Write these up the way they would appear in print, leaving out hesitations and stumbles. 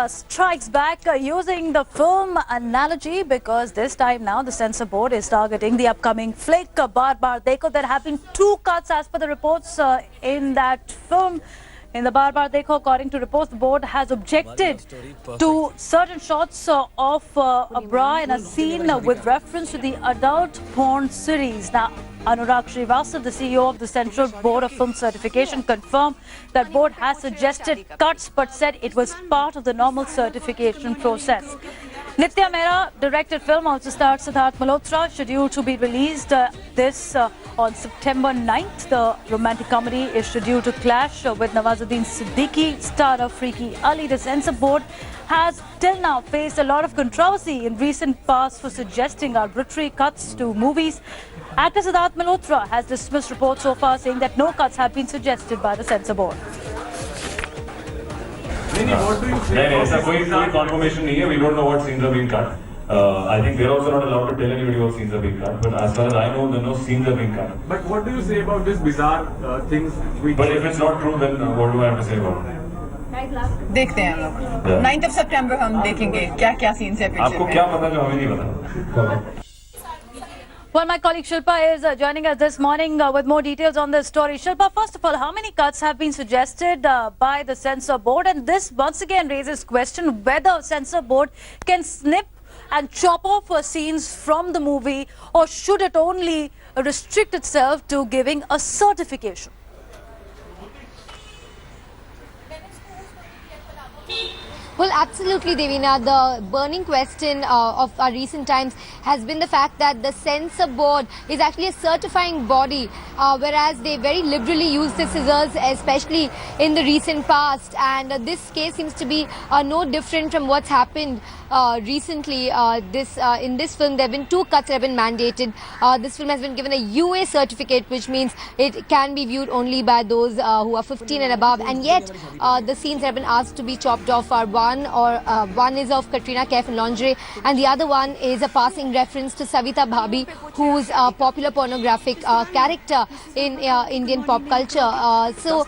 strikes back using the film analogy because this time now the censor board is targeting the upcoming flick Baar Baar Dekho. There have been 2 cuts as per the reports in that film. In the Baar Baar Dekho, according to reports, the board has objected to certain shots of a bra in a scene with reference to the adult porn series. Now, Anurag Srivastava, the CEO of the Central Board of Film Certification, confirmed that board has suggested cuts but said it was part of the normal certification process. Nitya Mehra directed film also stars Sidharth Malhotra, scheduled to be released on September 9th. The romantic comedy is scheduled to clash with Nawazuddin Siddiqui, star of Freaky Ali. The censor board has till now faced a lot of controversy in recent past for suggesting arbitrary cuts to movies. Actor Sidharth Malhotra has dismissed reports so far, saying that no cuts have been suggested by the censor board. ऐसा कोई confirmation नहीं है. We don't know what scenes are being cut. I think they're also not allowed to tell anybody what scenes are being cut. But as far as I know, no scenes are being cut. But what do you say about this bizarre things? But if it's not true, then what do I have to say about it? देखते हैं हम लोग 9th of September हम देखेंगे क्या क्या scenes है picture में. आपको क्या पता जो हमें नहीं पता? Well, my colleague Shilpa is joining us this morning with more details on this story. Shilpa, first of all, how many cuts have been suggested by the censor board? And this once again raises question whether censor board can snip and chop off scenes from the movie, or should it only restrict itself to giving a certification? Well, absolutely, Devina. The burning question of our recent times has been the fact that the censor board is actually a certifying body, whereas they very liberally use the scissors, especially in the recent past. And this case seems to be no different from what's happened recently. In this film, there have been 2 cuts that have been mandated. This film has been given a UA certificate, which means it can be viewed only by those who are 15 and above. And yet, the scenes that have been asked to be chopped off are one is of Katrina, Kaif and lingerie, and the other one is a passing reference to Savitha Bhabhi, who's a popular pornographic character in Indian pop culture. So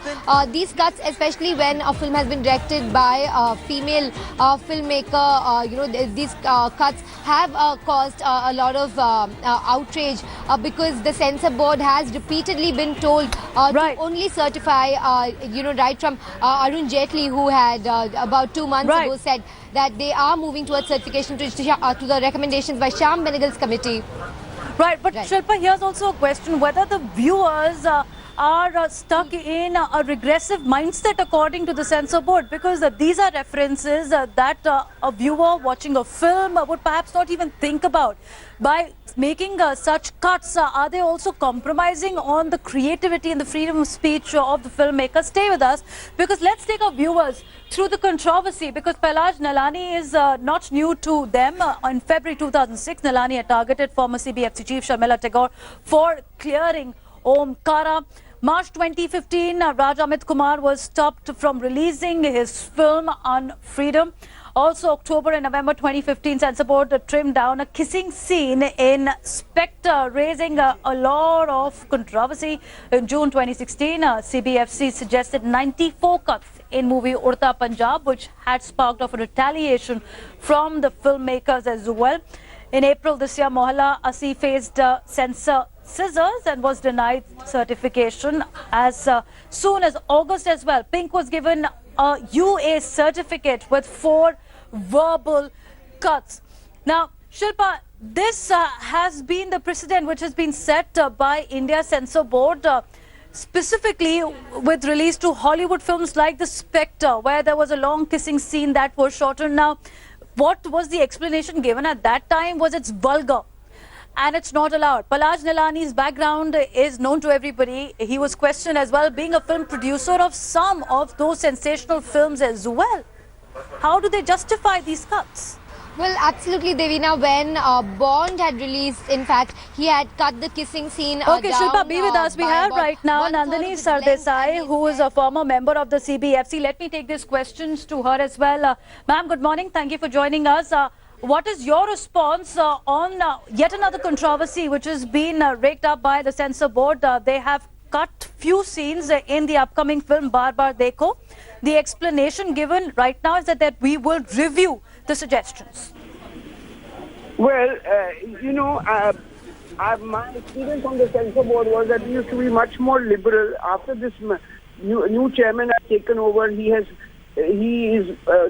these cuts, especially when a film has been directed by a female filmmaker, these cuts have caused a lot of outrage because the censor board has repeatedly been told to only certify, right from Arun Jaitley, who had about 2 months ago said that they are moving towards certification to the recommendations by Shyam Benegal's committee. Right, but Shilpa, here's also a question whether the viewers are stuck in a regressive mindset according to the censor board, because these are references that a viewer watching a film would perhaps not even think about. By making such cuts, are they also compromising on the creativity and the freedom of speech of the filmmaker? Stay with us, because let's take our viewers through the controversy, because Pailaj Nalani is not new to them. In February 2006, Nalani had targeted former CBFC chief Sharmila Tagore for clearing Omkara. March 2015, Raj Amit Kumar was stopped from releasing his film on Freedom. Also, October and November 2015, censor board trimmed down a kissing scene in Spectre, raising a lot of controversy. In June 2016, CBFC suggested 94 cuts in movie Urta Punjab, which had sparked off a retaliation from the filmmakers as well. In April this year, Mohalla Asi faced censor scissors and was denied certification. As soon as August as well, Pink was given a UA certificate with 4 verbal cuts. Now, Shilpa, this has been the precedent which has been set by India Censor Board, specifically with release to Hollywood films like The Spectre, where there was a long kissing scene that was shortened. Now, what was the explanation given at that time was it's vulgar and it's not allowed. Pailaj Nalani's background is known to everybody. He was questioned as well, being a film producer of some of those sensational films as well. How do they justify these cuts? Well, absolutely, Devina. When Bond had released, in fact, he had cut the kissing scene Okay, down, Shilpa, be with us. We have right now Nandini Sardesai, who is a former member of the CBFC. Let me take these questions to her as well. Ma'am, good morning. Thank you for joining us. What is your response on yet another controversy which has been raked up by the censor board? They have cut few scenes in the upcoming film Baar Baar Dekho. the explanation given right now is that we will review the suggestions. Well, my experience on the censor board was that we used to be much more liberal. After this new chairman has taken over, he is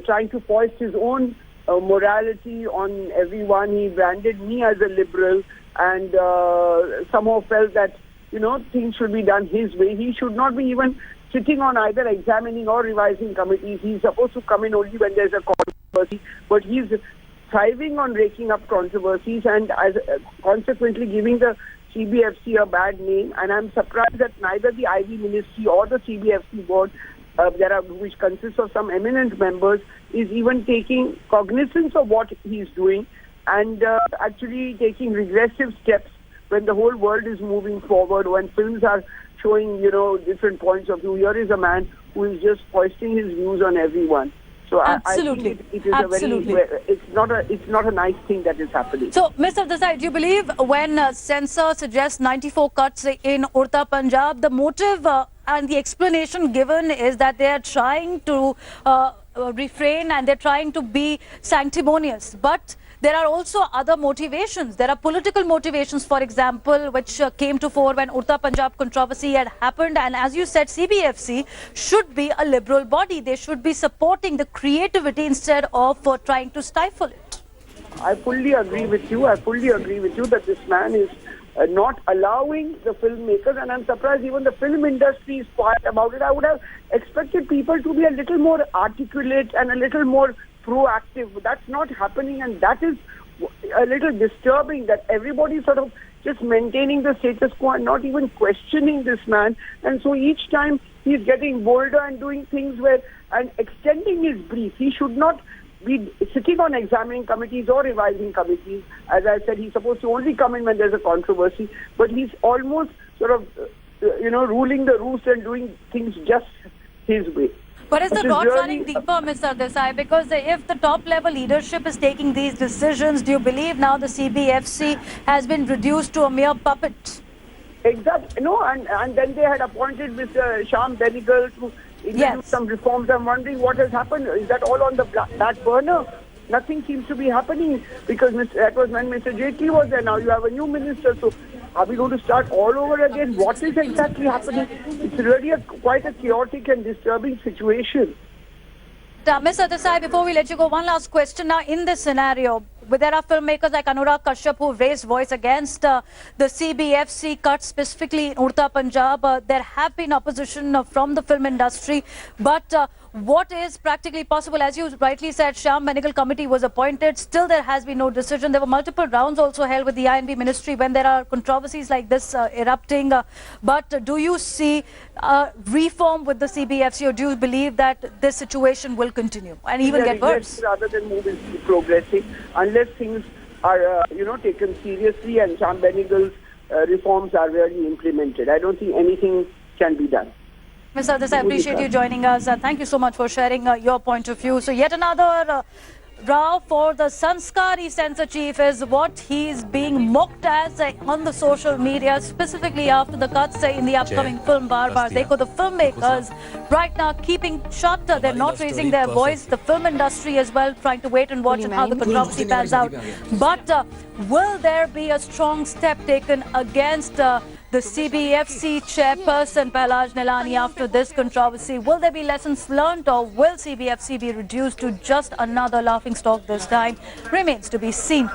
trying to foist his own morality on everyone. He branded me as a liberal and somehow felt that, things should be done his way. He should not be even sitting on either examining or revising committees. He's supposed to come in only when there's a controversy, but he's thriving on raking up controversies and consequently giving the CBFC a bad name. And I'm surprised that neither the IB ministry or the CBFC board, which consists of some eminent members, is even taking cognizance of what he's doing and actually taking regressive steps when the whole world is moving forward, when films are showing, different points of view. Here is a man who is just foisting his views on everyone. So Absolutely. I think it is Absolutely. it's not a nice thing that is happening. So, Mr. Desai, do you believe when Censor suggests 94 cuts in Urta Punjab, the motive and the explanation given is that they are trying to refrain and they're trying to be sanctimonious, but there are also other motivations. There are political motivations, for example, which came to fore when Urta Punjab controversy had happened. And as you said, CBFC should be a liberal body. They should be supporting the creativity instead of trying to stifle it. I fully agree with you. That this man is not allowing the filmmakers, and I'm surprised even the film industry is quiet about it. I would have expected people to be a little more articulate and a little more proactive. That's not happening, and that is a little disturbing, that everybody sort of just maintaining the status quo and not even questioning this man. And so each time he's getting bolder and doing things and extending his brief. He should not be sitting on examining committees or revising committees. As I said, he's supposed to only come in when there's a controversy, but he's almost sort of, ruling the roost and doing things just his way. But is the rot running deeper, Mr. Desai? Because if the top-level leadership is taking these decisions, do you believe now the CBFC has been reduced to a mere puppet? Exactly. No, and then they had appointed Mr. Shyam Benegal to introduce some reforms. I'm wondering what has happened. Is that all on the back burner? Nothing seems to be happening because that was when Mr. Jaitley was there. Now you have a new minister. So are we going to start all over again? What is exactly happening? It's really quite a chaotic and disturbing situation. Mr. Desai, before we let you go, one last question. Now, in this scenario, there are filmmakers like Anurag Kashyap who raised voice against the CBFC cut specifically in Urta Punjab. There have been opposition from the film industry, but what is practically possible? As you rightly said, Shyam Benegal committee was appointed. Still, there has been no decision. There were multiple rounds also held with the INB ministry when there are controversies like this erupting. But do you see reform with the CBFC, or do you believe that this situation will continue and even get worse? Rather than moving progressing, unless things are taken seriously and Shyam Benegal's reforms are really implemented, I don't think anything can be done. Mr. Desai, I appreciate you joining us. Thank you so much for sharing your point of view. So yet another row for the Sanskari censor chief is what he's being mocked as on the social media, specifically after the cuts in the upcoming film Baar Baar Dekho. The filmmakers right now keeping shut. They're not raising their voice. The film industry as well trying to wait and watch and how the controversy pans out. But will there be a strong step taken against the CBFC chairperson Pahlaj Nilani after this controversy? Will there be lessons learned, or will CBFC be reduced to just another laughingstock this time? Remains to be seen.